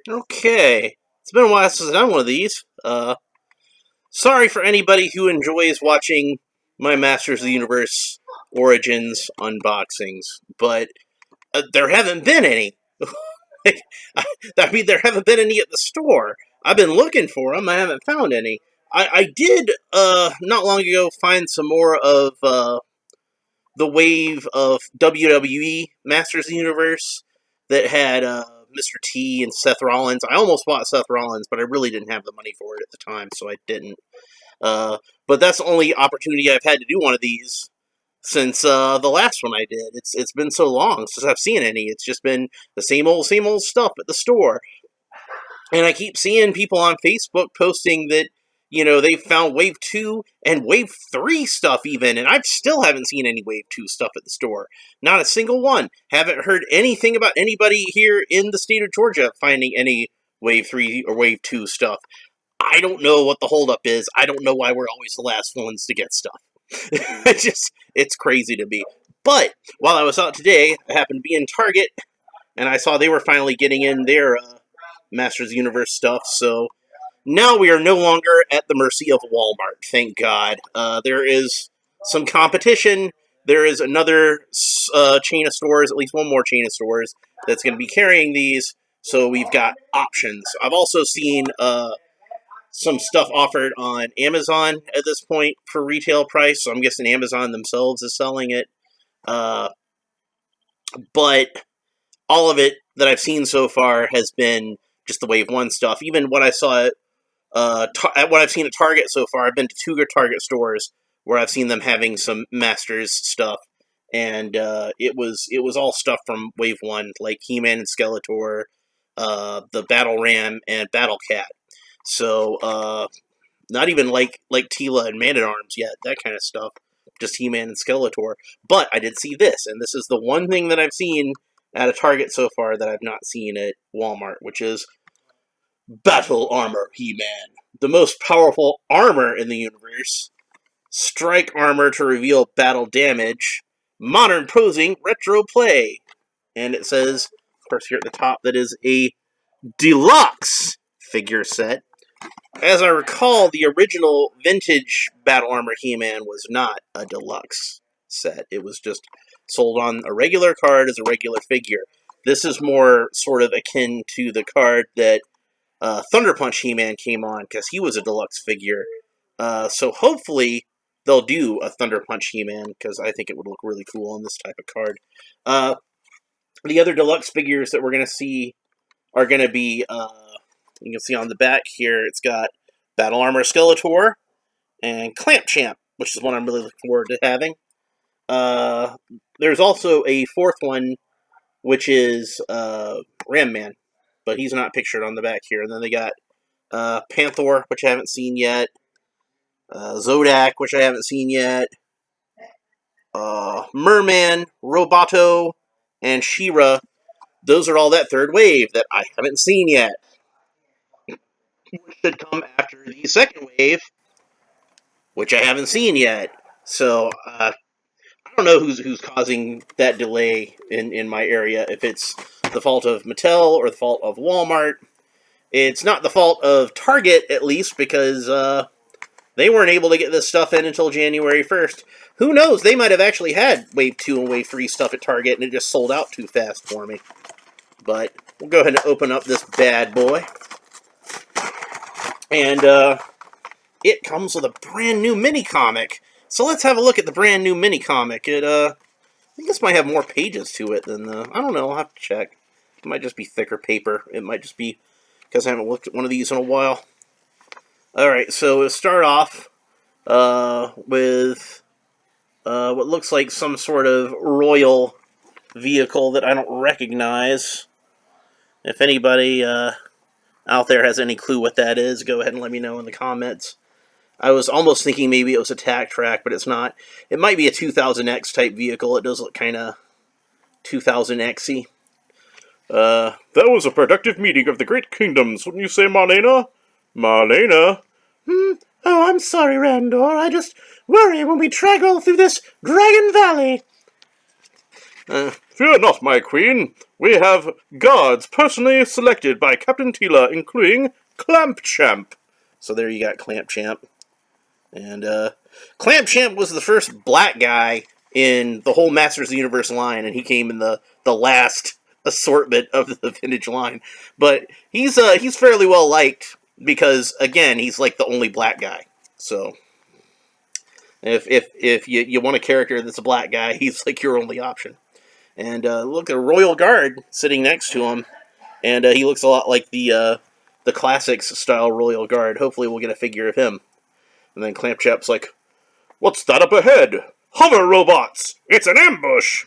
Okay. It's been a while since I've done one of these. Sorry for anybody who enjoys watching my Masters of the Universe Origins unboxings, but there haven't been any. Like, I mean, there haven't been any at the store. I've been looking for them. I haven't found any. I did, not long ago, find some more of the wave of WWE Masters of the Universe that had Mr. T and Seth Rollins. I almost bought Seth Rollins, but I really didn't have the money for it at the time, so I didn't. But that's the only opportunity I've had to do one of these since the last one I did. It's been so long since I've seen any. It's just been the same old stuff at the store. And I keep seeing people on Facebook posting that, they found Wave 2 and Wave 3 stuff even, and I still haven't seen any Wave 2 stuff at the store. Not a single one. Haven't heard anything about anybody here in the state of Georgia finding any Wave 3 or Wave 2 stuff. I don't know what the holdup is. I don't know why we're always the last ones to get stuff. It's crazy to me. But while I was out today, I happened to be in Target, and I saw they were finally getting in their Masters of the Universe stuff, so now we are no longer at the mercy of Walmart, thank God. There is some competition. There is another chain of stores, at least one more chain of stores, that's going to be carrying these, so we've got options. I've also seen some stuff offered on Amazon at this point for retail price, so I'm guessing Amazon themselves is selling it. But all of it that I've seen so far has been just the Wave 1 stuff. Even what I saw at what I've seen at Target so far, I've been to two Target stores where I've seen them having some Masters stuff, and it was all stuff from Wave 1, like He-Man and Skeletor, the Battle Ram, and Battle Cat. So, not even like Teela and Man-at-Arms yet, that kind of stuff. Just He-Man and Skeletor. But I did see this, and this is the one thing that I've seen at a Target so far that I've not seen at Walmart, which is Battle Armor He-Man. The most powerful armor in the universe. Strike armor to reveal battle damage. Modern posing, retro play. And it says, of course, here at the top, that is a deluxe figure set. As I recall, the original vintage Battle Armor He-Man was not a deluxe set. It was just sold on a regular card as a regular figure. This is more sort of akin to the card that Thunder Punch He-Man came on, because he was a deluxe figure. So hopefully they'll do a Thunder Punch He-Man, because I think it would look really cool on this type of card. The other deluxe figures that we're going to see are going to be, you can see on the back here, it's got Battle Armor Skeletor and Clamp Champ, which is one I'm really looking forward to having. There's also a fourth one, which is Ram Man, but he's not pictured on the back here. And then they got Panther, which I haven't seen yet, Zodak, which I haven't seen yet, Merman, Roboto, and She-Ra. Those are all that third wave that I haven't seen yet. Which should come after the second wave, which I haven't seen yet. So, I don't know who's causing that delay in my area, if it's the fault of Mattel or the fault of Walmart. It's not the fault of Target, at least, because they weren't able to get this stuff in until January 1st. Who knows? They might have actually had Wave 2 and Wave 3 stuff at Target, and it just sold out too fast for me. But we'll go ahead and open up this bad boy. And it comes with a brand new mini-comic. So let's have a look at the brand new mini-comic. I think this might have more pages to it than the... I don't know, I'll have to check. It might just be thicker paper. It might just be because I haven't looked at one of these in a while. Alright, so we'll start off with what looks like some sort of royal vehicle that I don't recognize. If anybody out there has any clue what that is, go ahead and let me know in the comments. I was almost thinking maybe it was a tack track, but it's not. It might be a 2000X type vehicle. It does look kind of 2000X-y. That was a productive meeting of the Great Kingdoms, wouldn't you say, Marlena? Marlena? Oh, I'm sorry, Randor. I just worry when we travel through this Dragon Valley. Fear not, my queen. We have guards personally selected by Captain Teela, including Clampchamp. So there you got Clampchamp. And Clampchamp was the first black guy in the whole Masters of the Universe line, and he came in the last assortment of the vintage line. But he's fairly well liked because, again, he's like the only black guy. So if you want a character that's a black guy, he's like your only option. And look, a Royal Guard sitting next to him, and he looks a lot like the classics style Royal Guard. Hopefully we'll get a figure of him. And then Clampchamp's like, "What's that up ahead? Hover robots! It's an ambush!"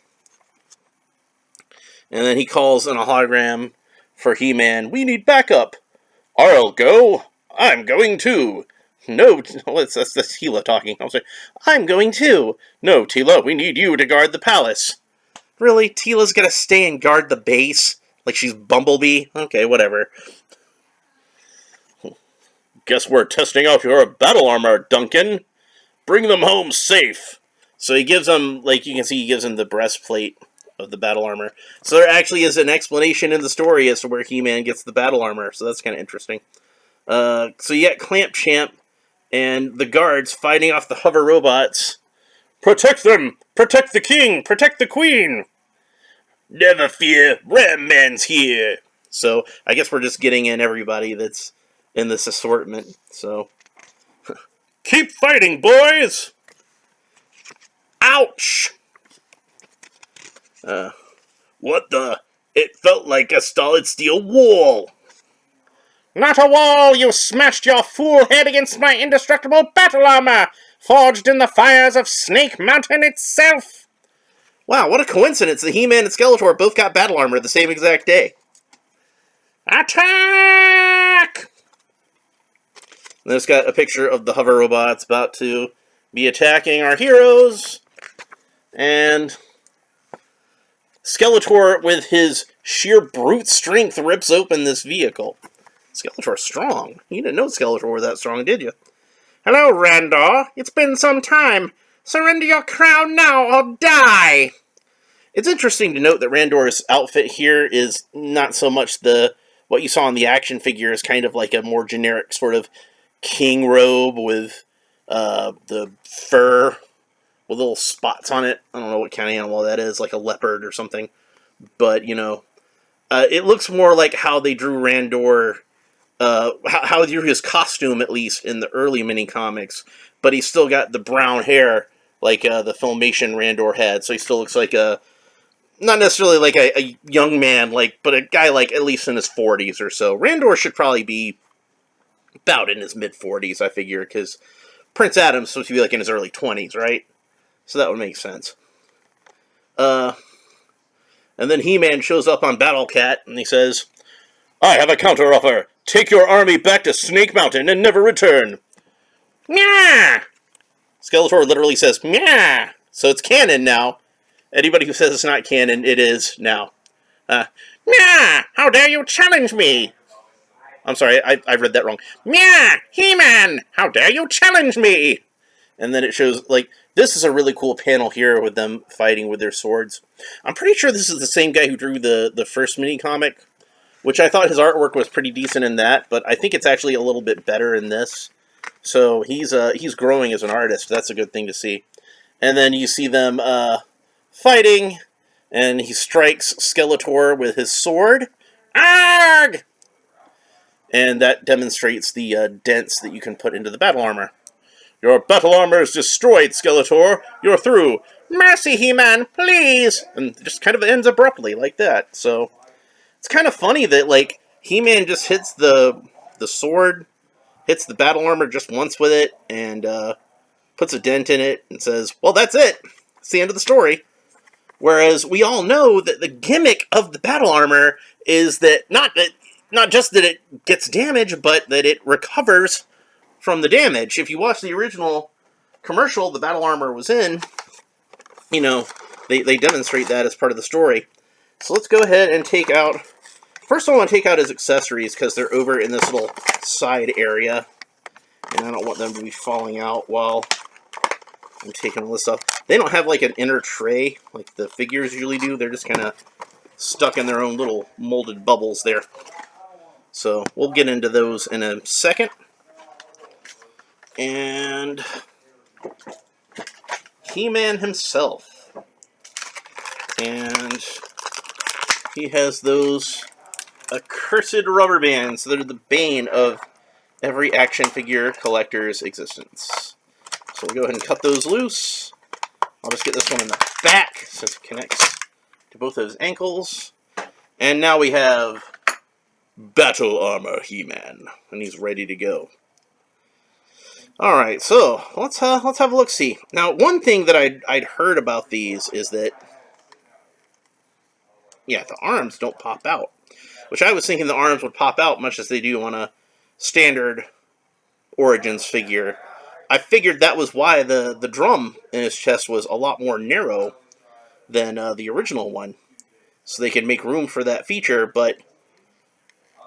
And then he calls in a hologram for He-Man, "We need backup." "I'll go. I'm going too." "No," that's Teela talking. I'll say, "I'm going too." "No, Teela, we need you to guard the palace." Really? Teela's gonna stay and guard the base? Like she's Bumblebee? Okay, whatever. "Guess we're testing out your battle armor, Duncan. Bring them home safe." So he gives them, like you can see, he gives them the breastplate of the battle armor. So there actually is an explanation in the story as to where He-Man gets the battle armor, so that's kind of interesting. So you got Clampchamp and the guards fighting off the hover robots. "Protect them! Protect the king! Protect the queen!" "Never fear, Ram Man's here." So I guess we're just getting in everybody that's in this assortment. So keep fighting, boys! Ouch! What the? It felt like a solid steel wall. "Not a wall! You smashed your fool head against my indestructible battle armor, forged in the fires of Snake Mountain itself." Wow, what a coincidence that He-Man and Skeletor both got battle armor the same exact day. "Attack!" And it's got a picture of the hover robots about to be attacking our heroes. And Skeletor, with his sheer brute strength, rips open this vehicle. Skeletor's strong. You didn't know Skeletor was that strong, did you? "Hello, Randor. It's been some time. Surrender your crown now or die!" It's interesting to note that Randor's outfit here is not so much what you saw in the action figure, is kind of like a more generic sort of king robe with the fur with little spots on it. I don't know what kind of animal that is, like a leopard or something. But, it looks more like how they drew Randor, how they drew his costume, at least, in the early mini-comics. But he's still got the brown hair, like the Filmation Randor had. So he still looks like not necessarily like a young man, but a guy like at least in his 40s or so. Randor should probably be about in his mid-40s, I figure, because Prince Adam's supposed to be like in his early 20s, right? So that would make sense. And then He-Man shows up on Battle Cat, and he says, "I have a counteroffer. Take your army back to Snake Mountain and never return." Meow! Skeletor literally says, "Meow!" So it's canon now. Anybody who says it's not canon, it is now. Meow! How dare you challenge me? I'm sorry, I read that wrong. Meow! He-Man! How dare you challenge me? And then it shows, this is a really cool panel here with them fighting with their swords. I'm pretty sure this is the same guy who drew the first mini-comic, which I thought his artwork was pretty decent in that, but I think it's actually a little bit better in this. So he's growing as an artist. That's a good thing to see. And then you see them fighting, and he strikes Skeletor with his sword. Arg! And that demonstrates the dents that you can put into the battle armor. "Your battle armor is destroyed, Skeletor. You're through." "Mercy, He-Man, please!" And it just kind of ends abruptly like that. So it's kind of funny that He-Man just hits the sword, hits the battle armor just once with it, and puts a dent in it and says, "Well, that's it. It's the end of the story." Whereas we all know that the gimmick of the battle armor is that not just that it gets damage, but that it recovers from the damage. If you watch the original commercial the battle armor was in, they demonstrate that as part of the story. So let's go ahead and take out... First I want to take out his accessories, because they're over in this little side area. And I don't want them to be falling out while I'm taking all this stuff. They don't have like an inner tray like the figures usually do. They're just kind of stuck in their own little molded bubbles there. So we'll get into those in a second. And He-Man himself. And he has those accursed rubber bands that are the bane of every action figure collector's existence. So we'll go ahead and cut those loose. I'll just get this one in the back since it connects to both of his ankles. And now we have Battle Armor He-Man, and he's ready to go. Alright, so let's have a look-see. Now, one thing that I'd heard about these is that, yeah, the arms don't pop out. Which I was thinking the arms would pop out much as they do on a standard Origins figure. I figured that was why the drum in his chest was a lot more narrow than the original one. So they could make room for that feature, but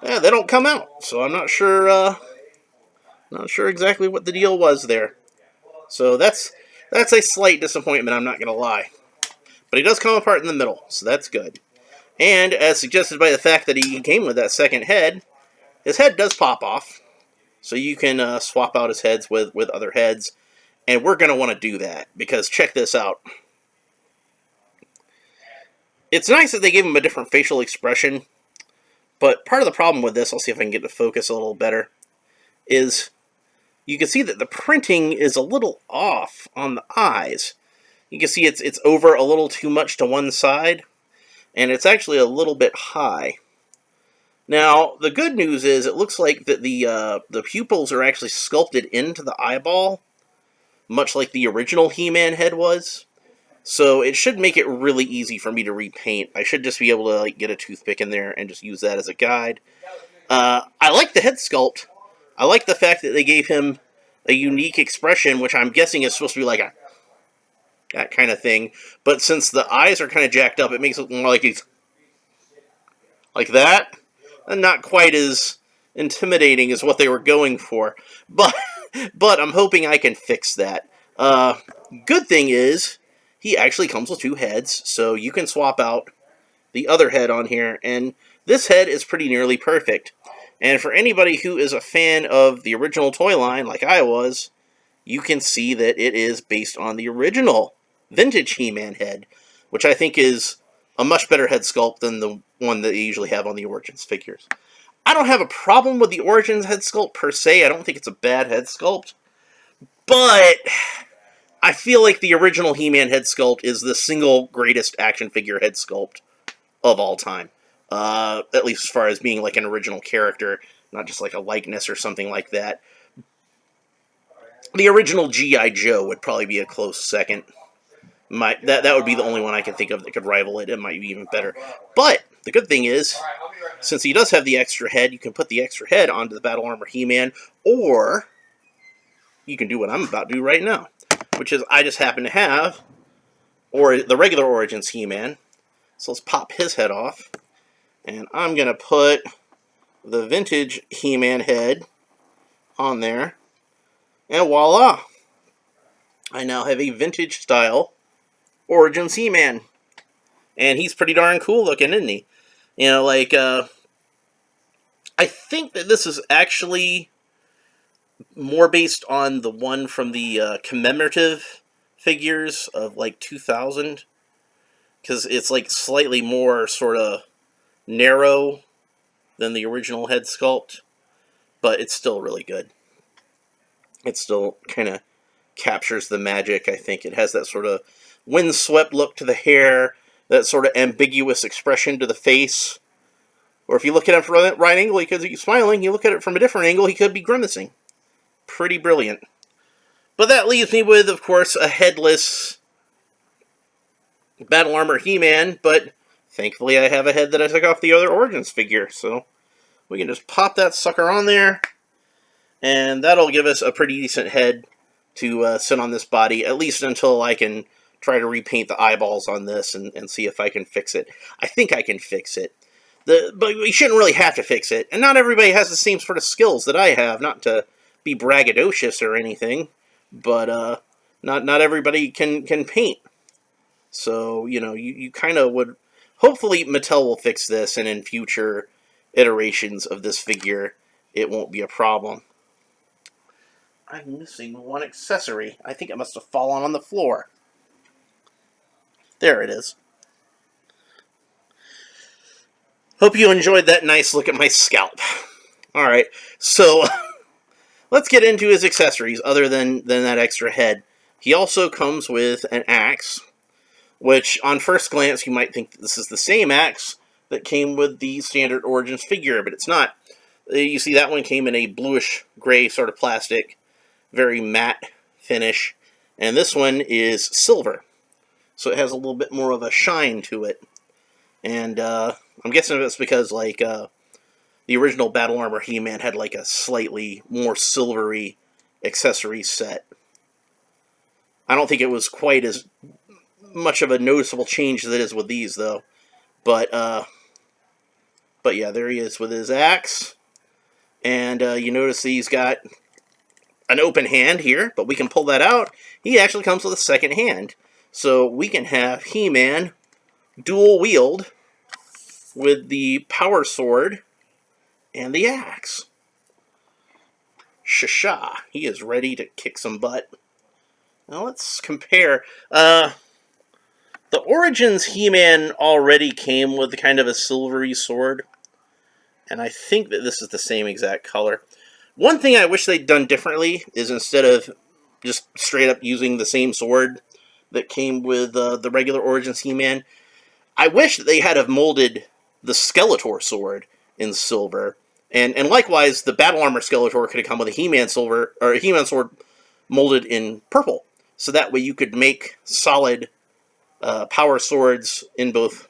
yeah, they don't come out. So I'm not sure exactly what the deal was there. So that's a slight disappointment, I'm not going to lie. But he does come apart in the middle, so that's good. And as suggested by the fact that he came with that second head, his head does pop off. So you can swap out his heads with other heads. And we're going to want to do that, because check this out. It's nice that they gave him a different facial expression, but part of the problem with this, I'll see if I can get the focus a little better, is you can see that the printing is a little off on the eyes. You can see it's over a little too much to one side, and it's actually a little bit high. Now, the good news is it looks like that the pupils are actually sculpted into the eyeball, much like the original He-Man head was. So it should make it really easy for me to repaint. I should just be able to get a toothpick in there and just use that as a guide. I like the head sculpt. I like the fact that they gave him a unique expression, which I'm guessing is supposed to be like that kind of thing. But since the eyes are kind of jacked up, it makes it look more like he's like that. And not quite as intimidating as what they were going for. But I'm hoping I can fix that. Good thing is, he actually comes with two heads, so you can swap out the other head on here, and this head is pretty nearly perfect. And for anybody who is a fan of the original toy line, like I was, you can see that it is based on the original vintage He-Man head, which I think is a much better head sculpt than the one that they usually have on the Origins figures. I don't have a problem with the Origins head sculpt per se. I don't think it's a bad head sculpt, but I feel like the original He-Man head sculpt is the single greatest action figure head sculpt of all time. At least as far as being like an original character, not just like a likeness or something like that. The original G.I. Joe would probably be a close second. That would be the only one I can think of that could rival it. It might be even better. But the good thing is, since he does have the extra head, you can put the extra head onto the Battle Armor He-Man, or you can do what I'm about to do right now, which is I just happen to have the regular Origins He-Man. So let's pop his head off. And I'm going to put the vintage He-Man head on there. And voila! I now have a vintage style Origins He-Man. And he's pretty darn cool looking, isn't he? You know, like, I think that this is actually more based on the one from the commemorative figures of, like, 2000. Because it's, like, slightly more sort of narrow than the original head sculpt. But it's still really good. It still kind of captures the magic, I think. It has that sort of windswept look to the hair, that sort of ambiguous expression to the face. Or if you look at it from the right angle, he could be smiling. You look at it from a different angle, he could be grimacing. Pretty brilliant. But that leaves me with, of course, a headless Battle Armor He-Man, but thankfully I have a head that I took off the other Origins figure, so we can just pop that sucker on there, and that'll give us a pretty decent head to sit on this body, at least until I can try to repaint the eyeballs on this and see if I can fix it. I think I can fix it. But we shouldn't really have to fix it, and not everybody has the same sort of skills that I have, not to be braggadocious or anything, but Not everybody can paint. So, you kind of would. Hopefully, Mattel will fix this, and in future iterations of this figure, it won't be a problem. I'm missing one accessory. I think it must have fallen on the floor. There it is. Hope you enjoyed that nice look at my scalp. Alright, so let's get into his accessories other than that extra head. He also comes with an axe, which on first glance you might think that this is the same axe that came with the standard Origins figure, but it's not. You see that one came in a bluish gray sort of plastic, very matte finish, and this one is silver. So it has a little bit more of a shine to it. And I'm guessing it's because the original Battle Armor He-Man had like a slightly more silvery accessory set. I don't think it was quite as much of a noticeable change as it is with these, though. But yeah, there he is with his axe. And you notice he's got an open hand here, but we can pull that out. He actually comes with a second hand. So we can have He-Man dual wield with the power sword and the axe. Shasha, he is ready to kick some butt. Now let's compare. The Origins He-Man already came with kind of a silvery sword, and I think that this is the same exact color. One thing I wish they'd done differently is instead of just straight up using the same sword that came with the regular Origins He-Man, I wish that they had have molded the Skeletor sword in silver, and likewise the Battle Armor Skeletor could have come with a He-Man silver or a He-Man sword molded in purple, so that way you could make solid power swords in both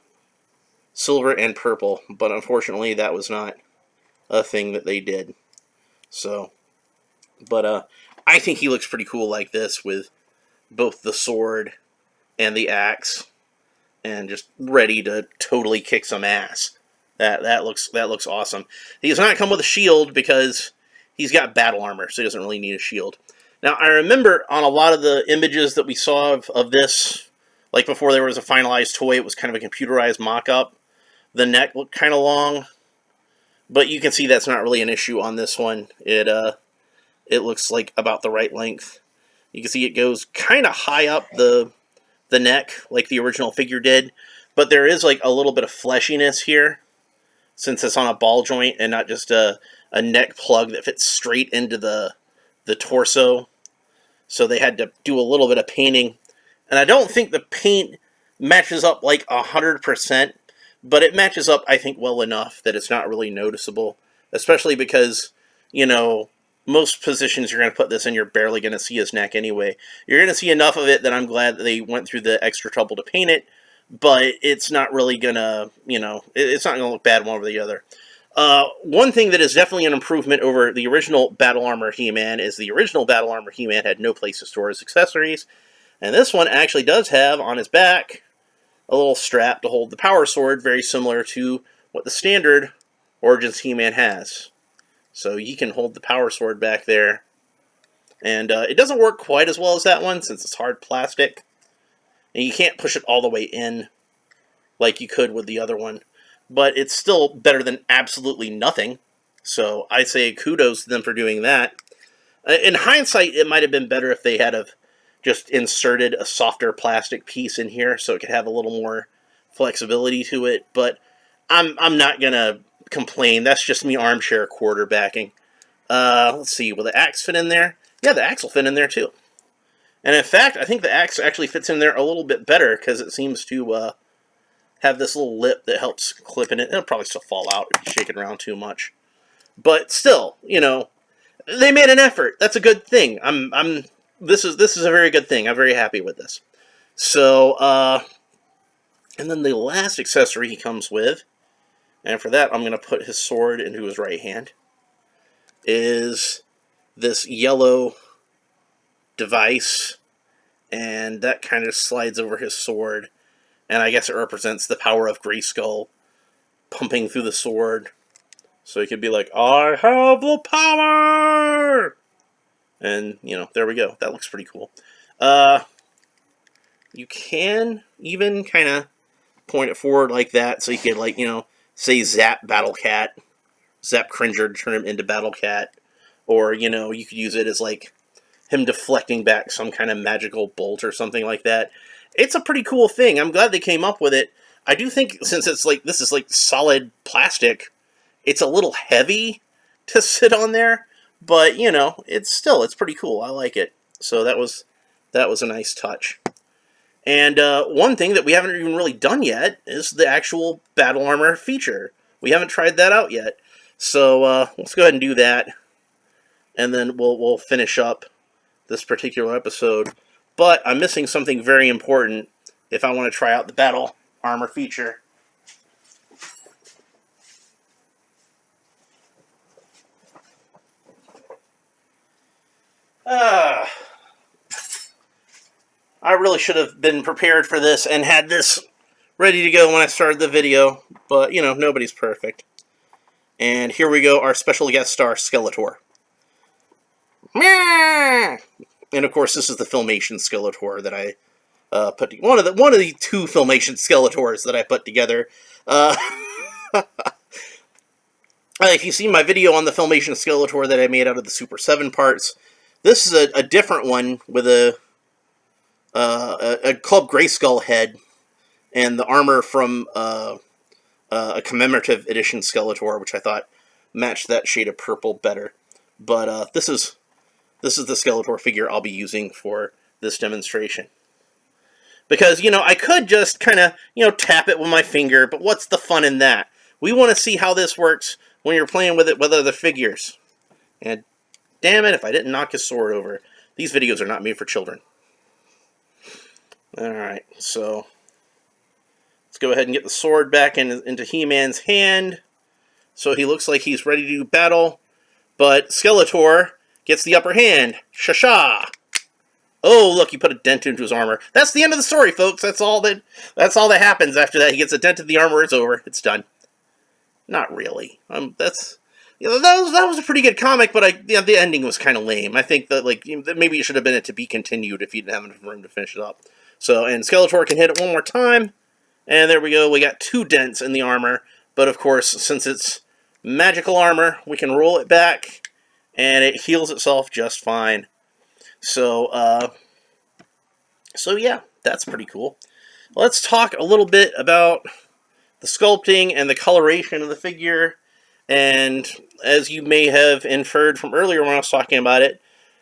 silver and purple. But unfortunately, that was not a thing that they did. So, but I think he looks pretty cool like this with both the sword and the axe, and just ready to totally kick some ass. That looks awesome. He does not come with a shield because he's got battle armor, so he doesn't really need a shield. Now, I remember on a lot of the images that we saw of this, like before there was a finalized toy, it was kind of a computerized mock-up. The neck looked kind of long, but you can see that's not really an issue on this one. It looks like about the right length. You can see it goes kind of high up the neck, like the original figure did, but there is like a little bit of fleshiness here, since it's on a ball joint and not just a neck plug that fits straight into the torso. So they had to do a little bit of painting. And I don't think the paint matches up like 100%, but it matches up, I think, well enough that it's not really noticeable. Especially because, most positions you're going to put this in, you're barely going to see his neck anyway. You're going to see enough of it that I'm glad that they went through the extra trouble to paint it, but it's not really going to, it's not going to look bad one over the other. One thing that is definitely an improvement over the original Battle Armor He-Man is the original Battle Armor He-Man had no place to store his accessories, and this one actually does have on his back a little strap to hold the power sword, very similar to what the standard Origins He-Man has. So you can hold the power sword back there, and it doesn't work quite as well as that one since it's hard plastic, and you can't push it all the way in like you could with the other one. But it's still better than absolutely nothing. So I say kudos to them for doing that. In hindsight, it might have been better if they had have just inserted a softer plastic piece in here so it could have a little more flexibility to it. But I'm not going to complain. That's just me armchair quarterbacking. Let's see. Will the axe fit in there? Yeah, the axe will fit in there too. And in fact, I think the axe actually fits in there a little bit better because it seems to have this little lip that helps clip in it. It'll probably still fall out if you shake it around too much. But still, they made an effort. That's a good thing. This is a very good thing. I'm very happy with this. So, and then the last accessory he comes with, and for that I'm going to put his sword into his right hand, is this yellow device, and that kind of slides over his sword. And I guess it represents the power of Grayskull pumping through the sword. So he could be like, I have the power! And, there we go. That looks pretty cool. You can even kind of point it forward like that, so you could, like, say Zap Battle Cat, Zap Cringer to turn him into Battle Cat, or, you could use it as, like, him deflecting back some kind of magical bolt or something like that. It's a pretty cool thing. I'm glad they came up with it. I do think, since it's like, this is like solid plastic, it's a little heavy to sit on there, but it's pretty cool. I like it. So that was a nice touch. And one thing that we haven't even really done yet is the actual battle armor feature. We haven't tried that out yet. So let's go ahead and do that, and then we'll finish up this particular episode. But I'm missing something very important if I want to try out the battle armor feature. I really should have been prepared for this and had this ready to go when I started the video, but, nobody's perfect. And here we go, our special guest star, Skeletor. And of course, this is the Filmation Skeletor that I put one of the two Filmation Skeletors that I put together. If you see my video on the Filmation Skeletor that I made out of the Super 7 parts, this is a different one with a Club Grayskull head and the armor from a commemorative edition Skeletor, which I thought matched that shade of purple better. But this is the Skeletor figure I'll be using for this demonstration. Because, I could just kind of, tap it with my finger, but what's the fun in that? We want to see how this works when you're playing with it with other figures. And damn it, if I didn't knock his sword over. These videos are not made for children. Alright, so let's go ahead and get the sword back into He-Man's hand. So he looks like he's ready to do battle. But Skeletor gets the upper hand. Shasha! Oh, look, he put a dent into his armor. That's the end of the story, folks. That's all that happens after that. He gets a dent in the armor, it's over. It's done. Not really. That was a pretty good comic, but the ending was kind of lame. I think that maybe it should have been a to be continued if you didn't have enough room to finish it up. So, and Skeletor can hit it one more time, and there we go. We got 2 dents in the armor, but of course, since it's magical armor, we can roll it back, and it heals itself just fine. So yeah, that's pretty cool. Let's talk a little bit about the sculpting and the coloration of the figure. And as you may have inferred from earlier when I was talking about it,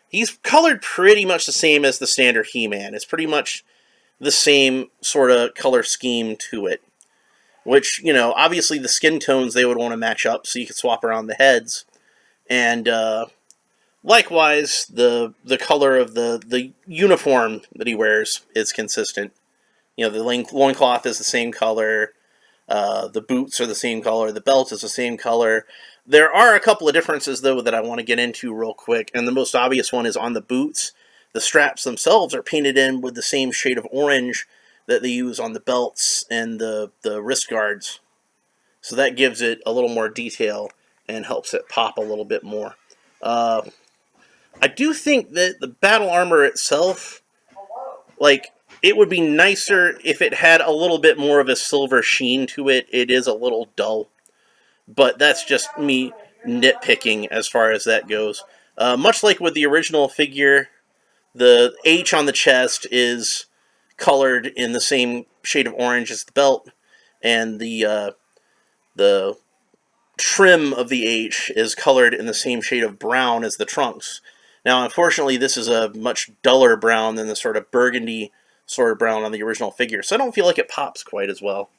he's colored pretty much the same as the standard He-Man. It's pretty much the same sort of color scheme to it. Which, obviously the skin tones they would want to match up so you could swap around the heads. And likewise, the color of the uniform that he wears is consistent. The loincloth is the same color. The boots are the same color. The belt is the same color. There are a couple of differences, though, that I want to get into real quick. And the most obvious one is on the boots. The straps themselves are painted in with the same shade of orange that they use on the belts and the wrist guards. So that gives it a little more detail and helps it pop a little bit more. I do think that the battle armor itself, it would be nicer if it had a little bit more of a silver sheen to it. It is a little dull. But that's just me nitpicking as far as that goes. Much like with the original figure, the H on the chest is colored in the same shade of orange as the belt, and the trim of the H is colored in the same shade of brown as the trunks. Now, unfortunately, this is a much duller brown than the sort of burgundy sort of brown on the original figure, so I don't feel like it pops quite as well.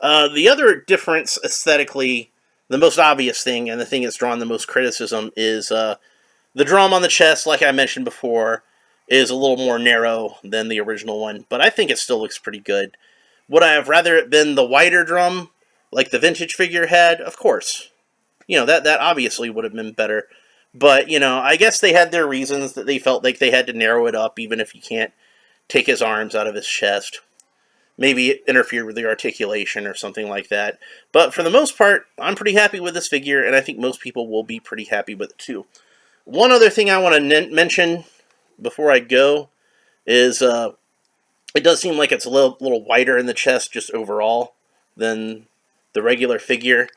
The other difference aesthetically, the most obvious thing, and the thing that's drawn the most criticism, is the drum on the chest, like I mentioned before, is a little more narrow than the original one, but I think it still looks pretty good. Would I have rather it been the wider drum, like the vintage figure had? Of course. That obviously would have been better. But, I guess they had their reasons that they felt like they had to narrow it up, even if you can't take his arms out of his chest. Maybe it interfered with the articulation or something like that. But for the most part, I'm pretty happy with this figure, and I think most people will be pretty happy with it too. One other thing I want to mention before I go, is it does seem like it's a little wider in the chest just overall than the regular figure.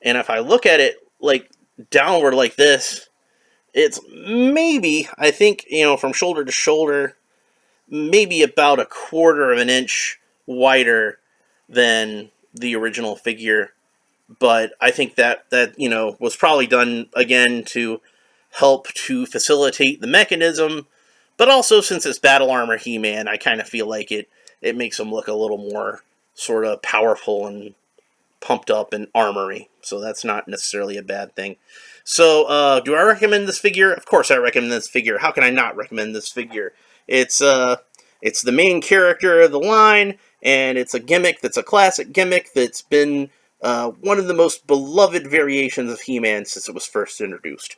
And if I look at it like downward like this, it's maybe, I think, from shoulder to shoulder, maybe about a quarter of an inch wider than the original figure. But I think that was probably done again to help to facilitate the mechanism. But also, since it's Battle Armor He-Man, I kind of feel like it makes him look a little more sort of powerful and pumped up and armory. So that's not necessarily a bad thing. So, do I recommend this figure? Of course I recommend this figure. How can I not recommend this figure? It's the main character of the line, and it's a gimmick that's a classic gimmick that's been one of the most beloved variations of He-Man since it was first introduced.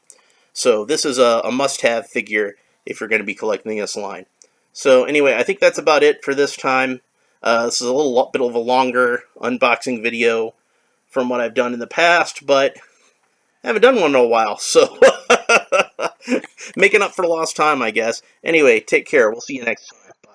So this is a must-have figure if you're going to be collecting this line. So anyway, I think that's about it for this time. This is a little bit of a longer unboxing video from what I've done in the past, but I haven't done one in a while, so making up for lost time, I guess. Anyway, take care. We'll see you next time.